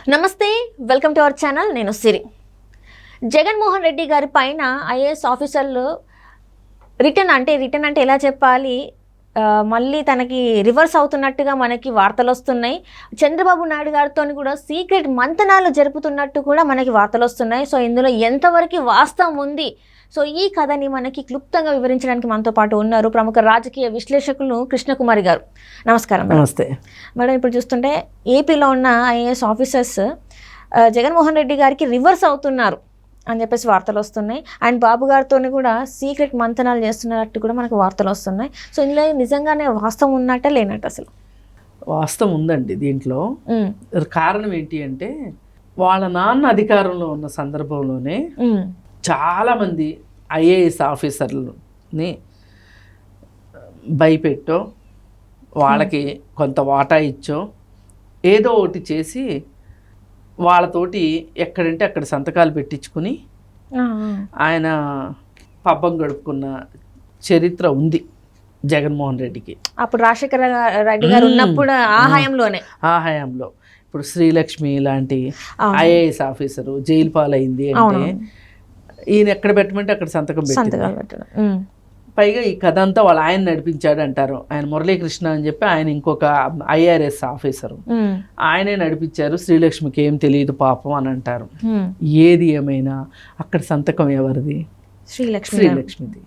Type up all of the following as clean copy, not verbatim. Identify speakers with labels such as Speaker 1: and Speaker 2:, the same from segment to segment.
Speaker 1: నమస్తే, welcome to our channel. నేను సిరి. జగన్మోహన్ రెడ్డి గారి పైన ఐఏఎస్ ఆఫీసర్లు రిటర్న్ అంటే ఎలా చెప్పాలి, మళ్ళీ తనకి రివర్స్ అవుతున్నట్టుగా మనకి వార్తలు వస్తున్నాయి. చంద్రబాబు నాయుడు గారితో కూడా సీక్రెట్ మంతనాలు జరుపుతున్నట్టు కూడా మనకి వార్తలు వస్తున్నాయి. సో ఇందులో ఎంతవరకు వాస్తవం ఉంది, సో ఈ కథని మనకి క్లుప్తంగా వివరించడానికి మనతో పాటు ఉన్నారు ప్రముఖ రాజకీయ విశ్లేషకులు కృష్ణకుమారి గారు. నమస్కారం.
Speaker 2: నమస్తే
Speaker 1: మేడం. ఇప్పుడు చూస్తుంటే ఏపీలో ఉన్న ఐఏఎస్ ఆఫీసర్స్ జగన్మోహన్ రెడ్డి గారికి రివర్స్ అవుతున్నారు అని చెప్పేసి వార్తలు వస్తున్నాయి. అండ్ బాబు గారితో కూడా సీక్రెట్ మంతనాలు చేస్తున్నట్టు కూడా మనకు వార్తలు వస్తున్నాయి. సో ఇందులో నిజంగానే వాస్తవం ఉన్నట్ట లేనట్టు? అసలు
Speaker 2: వాస్తవం ఉందండి దీంట్లో. కారణం ఏంటి అంటే, వాళ్ళ నాన్న అధికారంలో ఉన్న సందర్భంలోనే చాలామంది ఐఏఎస్ ఆఫీసర్లని భయపెట్టో, వాళ్ళకి కొంత వాటా ఇచ్చో, ఏదో ఒకటి చేసి వాళ్ళతోటి ఎక్కడంటే అక్కడ సంతకాలు పెట్టించుకుని ఆయన పబ్బం గడుపుకున్న చరిత్ర ఉంది జగన్మోహన్ రెడ్డికి.
Speaker 1: అప్పుడు రాజశేఖర రెడ్డి గారు ఉన్నప్పుడు ఆ హయాంలో
Speaker 2: ఇప్పుడు శ్రీలక్ష్మి లాంటి ఐఏఎస్ ఆఫీసరు జైలు పాలైంది అంటే ఈయన ఎక్కడ పెట్టమంటే అక్కడ సంతకం పెట్టారు. పైగా ఈ కథ అంతా వాళ్ళ ఆయన నడిపించాడు అంటారు. ఆయన మురళీకృష్ణ అని చెప్పి ఆయన ఇంకొక ఐఆర్ఎస్ ఆఫీసరు, ఆయనే నడిపించారు. శ్రీలక్ష్మికి ఏం తెలియదు పాపం అని అంటారు. ఏది ఏమైనా అక్కడ సంతకం ఎవరిది? శ్రీలక్ష్మిది.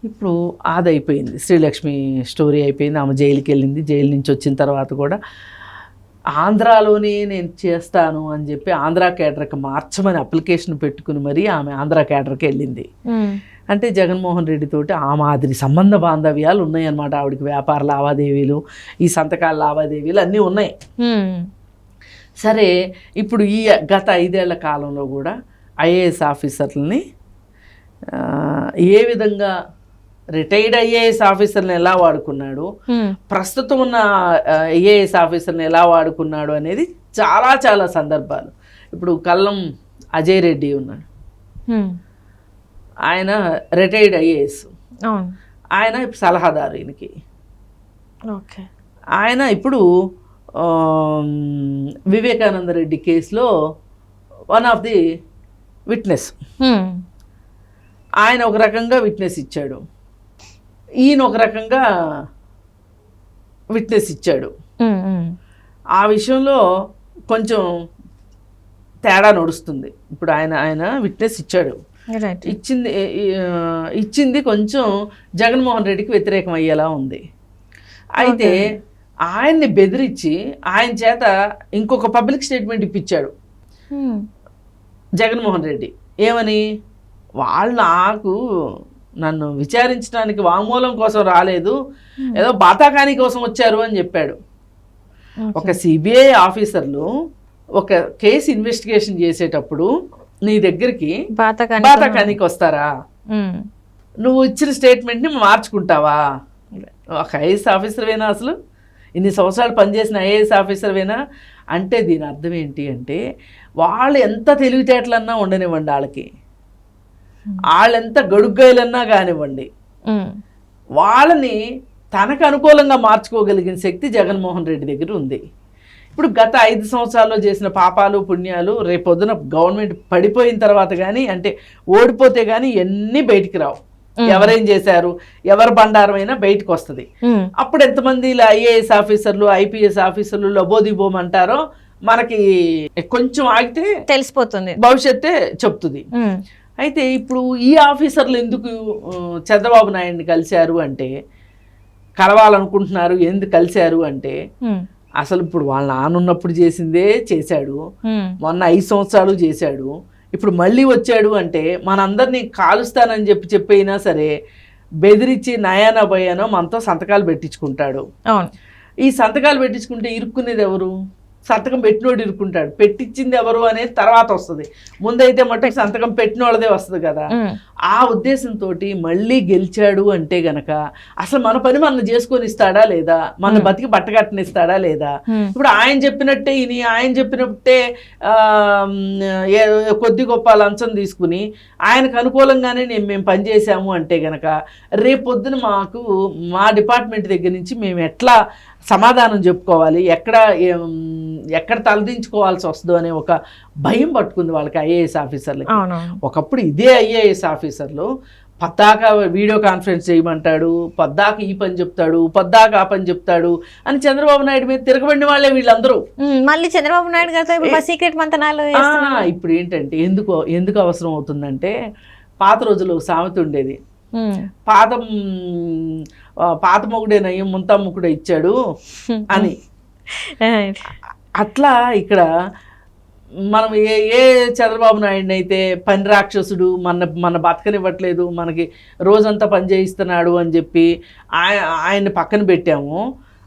Speaker 2: ఇప్పుడు అది అయిపోయింది, శ్రీలక్ష్మి స్టోరీ అయిపోయింది. ఆమె జైలుకి వెళ్ళింది. జైలు నుంచి వచ్చిన తర్వాత కూడా ఆంధ్రాలోనే నేను చేస్తాను అని చెప్పి ఆంధ్రా కేడర్కి మార్చమని అప్లికేషన్ పెట్టుకుని మరీ ఆమె ఆంధ్రా కేడర్కి వెళ్ళింది. అంటే జగన్మోహన్ రెడ్డి తోటి ఆ మాదిరి సంబంధ బాంధవ్యాలు ఉన్నాయన్నమాట. ఆవిడకి వ్యాపార లావాదేవీలు, ఈ సంతకాల లావాదేవీలు అన్నీ ఉన్నాయి. సరే, ఇప్పుడు ఈ గత 5 ఏళ్ల కాలంలో కూడా ఐఏఎస్ ఆఫీసర్లని ఏ విధంగా రిటైర్డ్ ఐఏఎస్ ఆఫీసర్ని ఎలా వాడుకున్నాడు, ప్రస్తుతం ఉన్న ఐఏఎస్ ఆఫీసర్ని ఎలా వాడుకున్నాడు అనేది చాలా చాలా సందర్భాలు. ఇప్పుడు కల్లం అజయ్ రెడ్డి ఉన్నాడు, ఆయన రిటైర్డ్ ఐఏఎస్, ఆయన ఇప్పుడు సలహాదారు ఈయనకి. ఆయన ఇప్పుడు వివేకానంద రెడ్డి కేసులో వన్ ఆఫ్ ది విట్నెస్. ఆయన ఒక రకంగా విట్నెస్ ఇచ్చాడు, ఈయన ఒక రకంగా విట్నెస్ ఇచ్చాడు. ఆ విషయంలో కొంచెం తేడా నడుస్తుంది. ఇప్పుడు ఆయన విట్నెస్ ఇచ్చాడు, ఇచ్చింది కొంచెం జగన్మోహన్ రెడ్డికి వ్యతిరేకం అయ్యేలా ఉంది. అయితే ఆయన్ని బెదిరించి ఆయన చేత ఇంకొక పబ్లిక్ స్టేట్మెంట్ ఇప్పించాడు జగన్మోహన్ రెడ్డి. ఏమని? వాళ్ళు నన్ను విచారించడానికి వాంగ్మూలం కోసం రాలేదు, ఏదో బాతాకానీ కోసం వచ్చారు అని చెప్పాడు. ఒక సిబిఐ ఆఫీసర్లు ఒక కేసు ఇన్వెస్టిగేషన్ చేసేటప్పుడు నీ దగ్గరికి బాతాకానీకి వస్తారా? నువ్వు ఇచ్చిన స్టేట్మెంట్ని మార్చుకుంటావా? ఒక ఐఏఎస్ ఆఫీసర్వేనా? అసలు ఇన్ని సంవత్సరాలు పనిచేసిన ఐఏఎస్ ఆఫీసర్వేనా? అంటే దీని అర్థం ఏంటి అంటే, వాళ్ళు ఎంత తెలివితేటలన్నా ఉండనివ్వండి, వాళ్ళెంత గడుగ్గాయలన్నా కానివ్వండి, వాళ్ళని తనకు అనుకూలంగా మార్చుకోగలిగిన శక్తి జగన్మోహన్ రెడ్డి దగ్గర ఉంది. ఇప్పుడు గత 5 సంవత్సరాల్లో చేసిన పాపాలు పుణ్యాలు రేపొద్దున గవర్నమెంట్ పడిపోయిన తర్వాత కానీ, అంటే ఓడిపోతే కానీ ఎన్ని బయటికి రావు. ఎవరేం చేశారు, ఎవరు బండారం అయినా బయటకు వస్తుంది. అప్పుడు ఎంతమంది ఐఏఎస్ ఆఫీసర్లు, ఐపీఎస్ ఆఫీసర్లు లబోదిబోమ్ అంటారో మనకి కొంచెం ఆగితే తెలిసిపోతుంది, భవిష్యత్తే చెప్తుంది. అయితే ఇప్పుడు ఈ ఆఫీసర్లు ఎందుకు చంద్రబాబు నాయుడిని కలిశారు అంటే, కలవాలనుకుంటున్నారు, ఎందుకు కలిశారు అంటే, అసలు ఇప్పుడు వాళ్ళ నాన్నున్నప్పుడు చేసిందే చేశాడు, మొన్న 5 సంవత్సరాలు చేశాడు, ఇప్పుడు మళ్ళీ వచ్చాడు అంటే మనందరినీ కాలుస్తానని చెప్పైనా సరే బెదిరించి నయానో భయానో మనతో సంతకాలు పెట్టించుకుంటాడు. ఈ సంతకాలు పెట్టించుకుంటే ఇరుక్కునేది ఎవరు? సంతకం పెట్టినోడు ఇరుక్కుంటాడు. పెట్టించింది ఎవరు అనేది తర్వాత వస్తుంది, ముందైతే మటుకు సంతకం పెట్టిన వాళ్ళదే వస్తుంది కదా. ఆ ఉద్దేశంతో మళ్ళీ గెలిచాడు అంటే గనక అసలు మన పని మనం చేసుకొని ఇస్తాడా లేదా, మన బతికి బట్టగట్టనిస్తాడా లేదా? ఇప్పుడు ఆయన చెప్పినట్టే ఆయన చెప్పినట్టే కొద్ది గొప్ప లంచం తీసుకుని ఆయనకు అనుకూలంగానే మేము పనిచేసాము అంటే గనక రేపొద్దున మా డిపార్ట్మెంట్ దగ్గర నుంచి మేము ఎట్లా సమాధానం చెప్పుకోవాలి, ఎక్కడ తలదించుకోవాల్సి వస్తుందో అనే ఒక భయం పట్టుకుంది వాళ్ళకి ఐఏఎస్ ఆఫీసర్లకి. ఒకప్పుడు ఇదే ఐఏఎస్ ఆఫీసర్లు పద్దాక వీడియో కాన్ఫరెన్స్ చేయమంటాడు, పద్దాక ఈ పని చెప్తాడు, పద్దాక ఆ పని చెప్తాడు అని చంద్రబాబు నాయుడు మీద తిరగబడిన వాళ్ళే వీళ్ళందరూ.
Speaker 1: మళ్ళీ చంద్రబాబు నాయుడు గారితో సీక్రెట్ మంతనాలు.
Speaker 2: ఇప్పుడు ఏంటంటే ఎందుకు అవసరం అవుతుందంటే, పాత రోజుల్లో సామెత ఉండేది, పాత మొగుడేనయ్యం ముంతమ్ముకుడే ఇచ్చాడు అని. అట్లా ఇక్కడ మనం ఏ చంద్రబాబు నాయుడిని అయితే పని రాక్షసుడు, మన బతకనివ్వట్లేదు, మనకి రోజంతా పని చేయిస్తున్నాడు అని చెప్పి ఆయన్ని పక్కన పెట్టాము,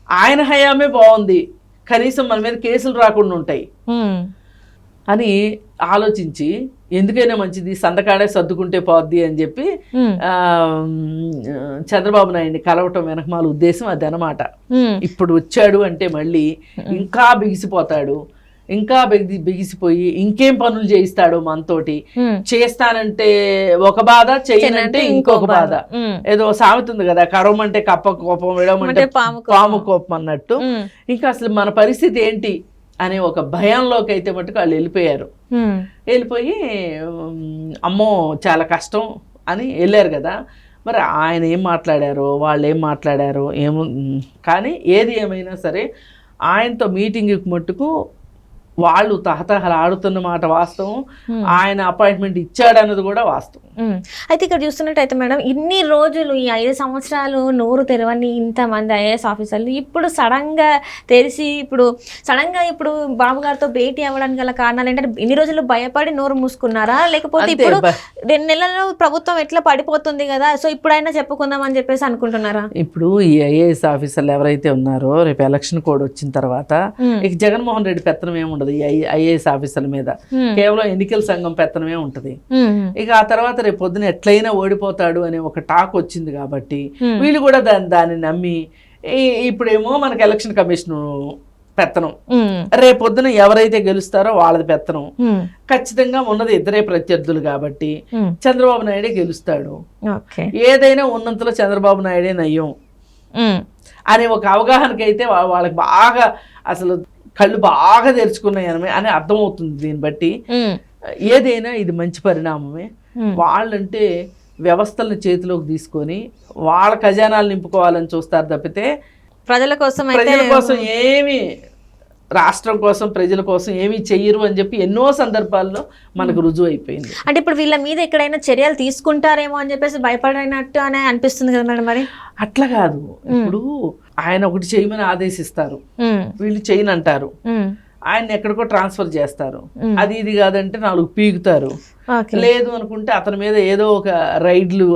Speaker 2: ఆయన హయామే బాగుంది, కనీసం మన మీద కేసులు రాకుండా ఉంటాయి అని ఆలోచించి ఎందుకైనా మంచిది సందకాడే సర్దుకుంటే పోద్ది అని చెప్పి చంద్రబాబు నాయుడిని కలవటం వెనకమాల ఉద్దేశం అది అన్నమాట. ఇప్పుడు వచ్చాడు అంటే మళ్ళీ ఇంకా బిగిసిపోతాడు, ఇంకా బిగిసిపోయి ఇంకేం పనులు చేయిస్తాడు మనతోటి. చేస్తానంటే ఒక బాధ, చేయనంటే ఇంకొక బాధ. ఏదో సామెత ఉంది కదా, కరవమంటే కప్ప కోపం, విడమంటే పాము కోపం అన్నట్టు. ఇంకా అసలు మన పరిస్థితి ఏంటి అనే ఒక భయంలోకి అయితే మటుకు వాళ్ళు వెళ్ళిపోయి అమ్మో చాలా కష్టం అని వెళ్ళారు కదా. మరి ఆయన ఏం మాట్లాడారో వాళ్ళు ఏం మాట్లాడారో ఏమో, కానీ ఏది ఏమైనా సరే ఆయనతో మీటింగ్కి మట్టుకు వాళ్ళు తహతహలాడుతున్న మాట వాస్తవం, ఆయన అపాయింట్మెంట్ ఇచ్చాడన్నది కూడా వాస్తవం.
Speaker 1: అయితే ఇక్కడ చూస్తున్నట్టయితే మేడం, ఇన్ని రోజులు ఈ 5 సంవత్సరాలు నోరు తెరవని ఇంతమంది ఐఏఎస్ ఆఫీసర్లు ఇప్పుడు సడన్గా తెరిచి ఇప్పుడు బాబు గారితో భేటీ అవ్వడానికి గల కారణాలు ఏంటంటే, ఇన్ని రోజులు భయపడి నోరు మూసుకున్నారా, లేకపోతే ఇప్పుడు 2 నెలల్లో ప్రభుత్వం ఎట్లా పడిపోతుంది కదా, సో ఇప్పుడైనా చెప్పుకుందాం అని చెప్పేసి అనుకుంటున్నారా? ఇప్పుడు
Speaker 2: ఈ ఐఏఎస్ ఆఫీసర్లు ఎవరైతే ఉన్నారో రేపు ఎలక్షన్ కోడ్ వచ్చిన తర్వాత ఇక జగన్మోహన్ రెడ్డి పెత్తనం ఏముండదు ఈ ఐఏఎస్ ఆఫీసర్ల మీద, కేవలం ఎన్నికల సంఘం పెత్తనమే ఉంటది. ఇక ఆ తర్వాత రేపు పొద్దున ఎట్లయినా ఓడిపోతాడు అనే ఒక టాక్ వచ్చింది కాబట్టి వీళ్ళు కూడా దాన్ని నమ్మి ఇప్పుడేమో మనకి ఎలక్షన్ కమిషన్ పెత్తనం, రేపు పొద్దున ఎవరైతే గెలుస్తారో వాళ్ళది పెత్తనం. ఖచ్చితంగా ఉన్నది ఇద్దరే ప్రత్యర్థులు కాబట్టి చంద్రబాబు నాయుడే గెలుస్తాడు, ఏదైనా ఉన్నంతలో చంద్రబాబు నాయుడే నయ్యం అనే ఒక అవగాహనకి అయితే వాళ్ళకి బాగా అసలు కళ్ళు బాగా తెరుచుకున్నాయి అని అర్థమవుతుంది. దీన్ని బట్టి ఏదైనా ఇది మంచి పరిణామమే. వాళ్ళంటే వ్యవస్థలను చేతిలోకి తీసుకొని వాళ్ళ ఖజానాలు నింపుకోవాలని చూస్తారు తప్పితే
Speaker 1: ప్రజల కోసం
Speaker 2: ఏమి, రాష్ట్రం కోసం ప్రజల కోసం ఏమీ చెయ్యరు అని చెప్పి ఎన్నో సందర్భాల్లో మనకు రుజువు అయిపోయింది.
Speaker 1: అంటే ఇప్పుడు వీళ్ళ మీద ఎక్కడైనా చర్యలు తీసుకుంటారేమో అని చెప్పేసి భయపడినట్టు అనే అనిపిస్తుంది కదా మేడం. మరి
Speaker 2: అట్లా కాదు, ఇప్పుడు ఆయన ఒకటి చేయమని ఆదేశిస్తారు, వీళ్ళు చేయనంటారు, ఆయన ఎక్కడికో ట్రాన్స్ఫర్ చేస్తారు, అది ఇది కాదంటే 4 పీకుతారు, లేదు అనుకుంటే అతని మీద ఏదో ఒక రైడ్లు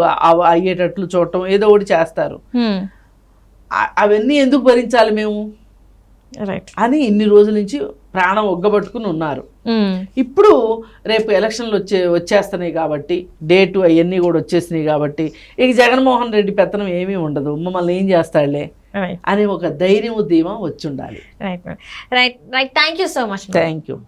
Speaker 2: అయ్యేటట్లు చూడటం ఏదో ఒకటి చేస్తారు. అవన్నీ ఎందుకు భరించాలి మేము అని ఇన్ని రోజుల నుంచి ప్రాణం ఒగ్గబట్టుకుని ఉన్నారు. ఇప్పుడు రేపు ఎలక్షన్లు వచ్చేస్తున్నాయి కాబట్టి, డేటు అవన్నీ కూడా వచ్చేసినాయి కాబట్టి ఇక జగన్మోహన్ రెడ్డి పెత్తనం ఏమీ ఉండదు, మమ్మల్ని ఏం చేస్తాడులే అని ఒక ధైర్యం ధీమా వచ్చి ఉండాలి.
Speaker 1: Right thank you so much.
Speaker 2: Thank you.